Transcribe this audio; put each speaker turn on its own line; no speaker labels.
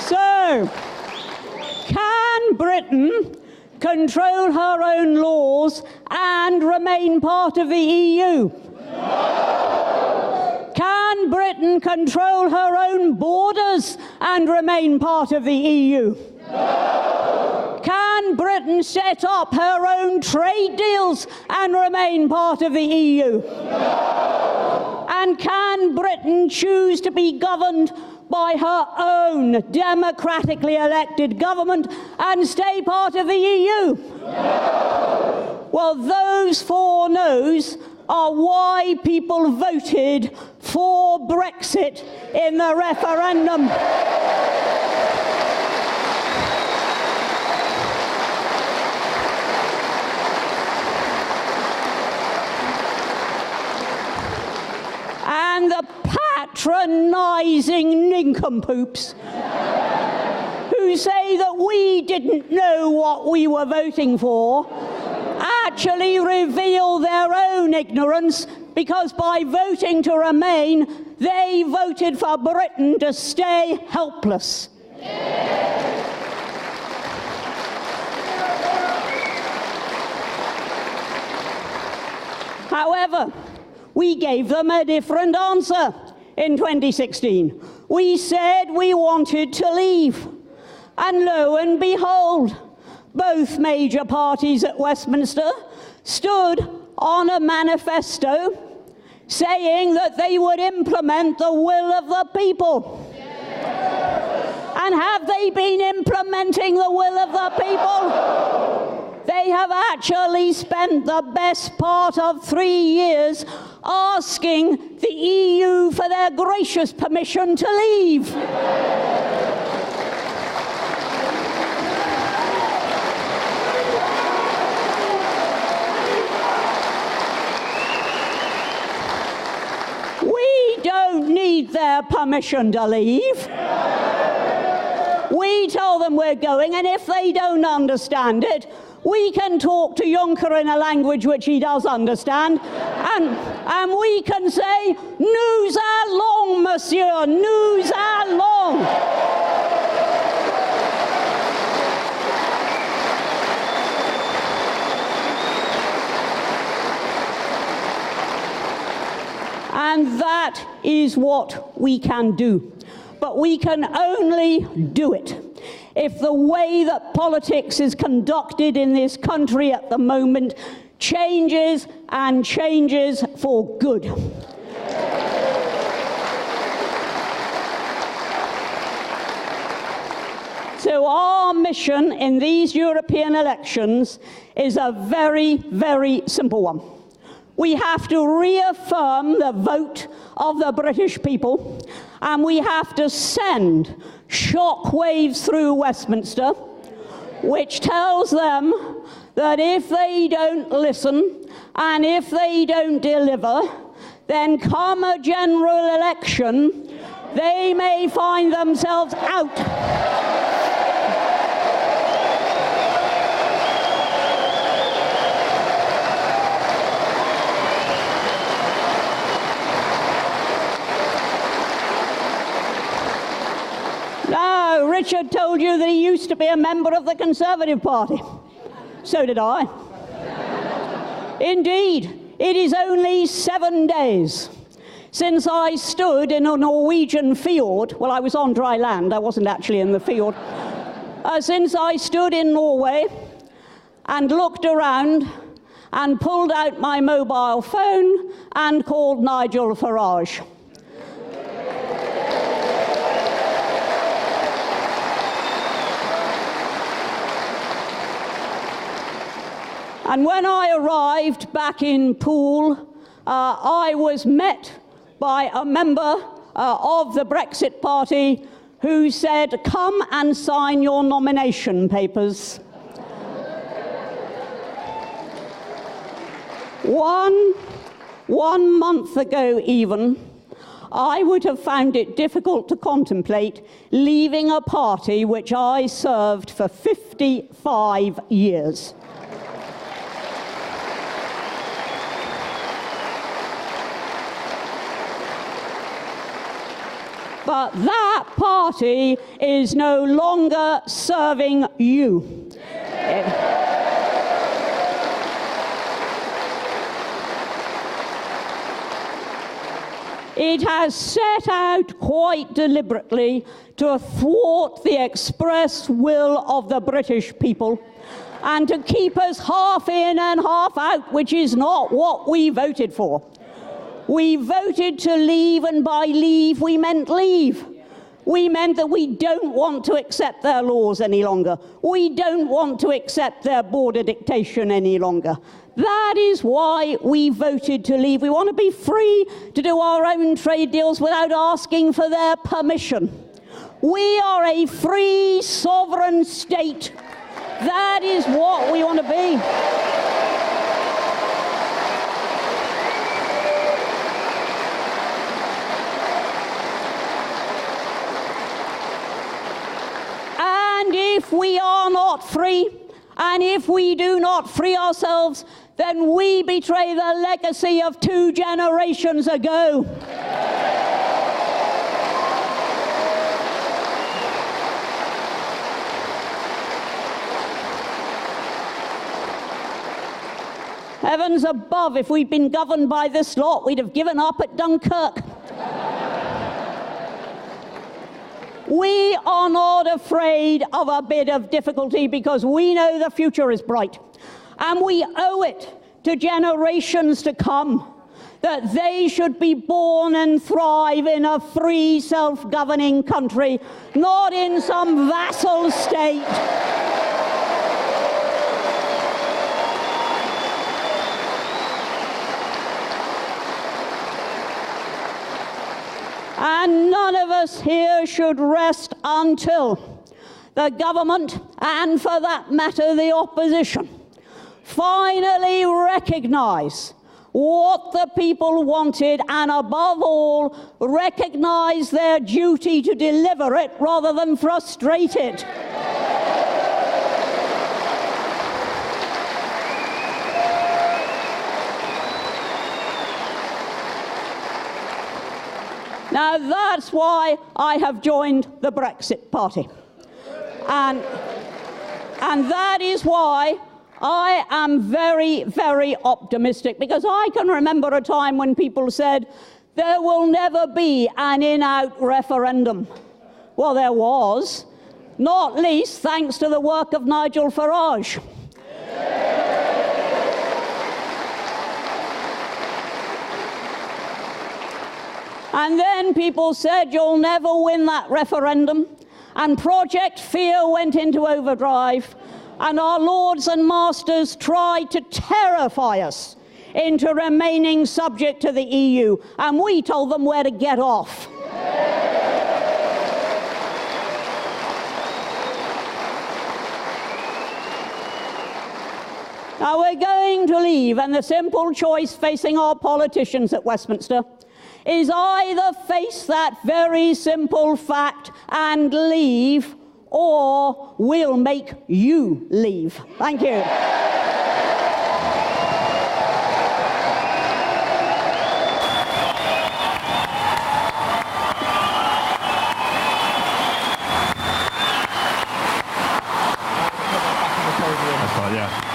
So, can Britain control her own laws and remain part of the EU? No. Can Britain control her own borders and remain part of the EU? No. Can Britain set up her own trade deals and remain part of the EU? No. And can Britain choose to be governed by her own democratically elected government and stay part of the EU? No. Well, those 4 no's are why people voted for Brexit in the referendum. And the patronising nincompoops who say that we didn't know what we were voting for actually reveal their own ignorance, because by voting to remain, they voted for Britain to stay helpless. However, we gave them a different answer in 2016. We said we wanted to leave. And lo and behold, both major parties at Westminster stood on a manifesto saying that they would implement the will of the people. And have they been implementing the will of the people? They have actually spent the best part of 3 years asking the EU for their gracious permission to leave. We don't need their permission to leave. We tell them we're going, and if they don't understand it, we can talk to Juncker in a language which he does understand, and we can say, nous allons, monsieur, nous allons. And that is what we can do. But we can only do it if the way that politics is conducted in this country at the moment changes, and changes for good. So our mission in these European elections is a very, very simple one. We have to reaffirm the vote of the British people, and we have to send shockwaves through Westminster, which tells them that if they don't listen and if they don't deliver, then come a general election, they may find themselves out. Now, Richard told you that he used to be a member of the Conservative Party. So did I. Indeed, it is only 7 days since I stood in a Norwegian fjord. Well, I was on dry land, I wasn't actually in the fjord. Since I stood in Norway and looked around and pulled out my mobile phone and called Nigel Farage. And when I arrived back in Poole, I was met by a member of the Brexit Party who said, "Come and sign your nomination papers." 1 month ago even, I would have found it difficult to contemplate leaving a party which I served for 55 years. But that party is no longer serving you. It has set out quite deliberately to thwart the express will of the British people and to keep us half in and half out, which is not what we voted for. We voted to leave, and by leave we meant leave. We meant that we don't want to accept their laws any longer. We don't want to accept their border dictation any longer. That is why we voted to leave. We want to be free to do our own trade deals without asking for their permission. We are a free, sovereign state. That is what we want to be. And if we are not free, and if we do not free ourselves, then we betray the legacy of 2 generations ago. Heavens above, if we'd been governed by this lot, we'd have given up at Dunkirk. We are not afraid of a bit of difficulty because we know the future is bright. And we owe it to generations to come that they should be born and thrive in a free, self-governing country, not in some vassal state. And none of us here should rest until the government, and for that matter the opposition, finally recognise what the people wanted, and above all, recognise their duty to deliver it rather than frustrate it. Now that's why I have joined the Brexit party. And that is why I am very, very optimistic, because I can remember a time when people said, there will never be an in-out referendum. Well, there was, not least thanks to the work of Nigel Farage. And then people said, you'll never win that referendum. And Project Fear went into overdrive. And our lords and masters tried to terrify us into remaining subject to the EU. And we told them where to get off. Now we're going to leave, and the simple choice facing our politicians at Westminster is either face that very simple fact and leave, or we'll make you leave. Thank you.
That's right, yeah.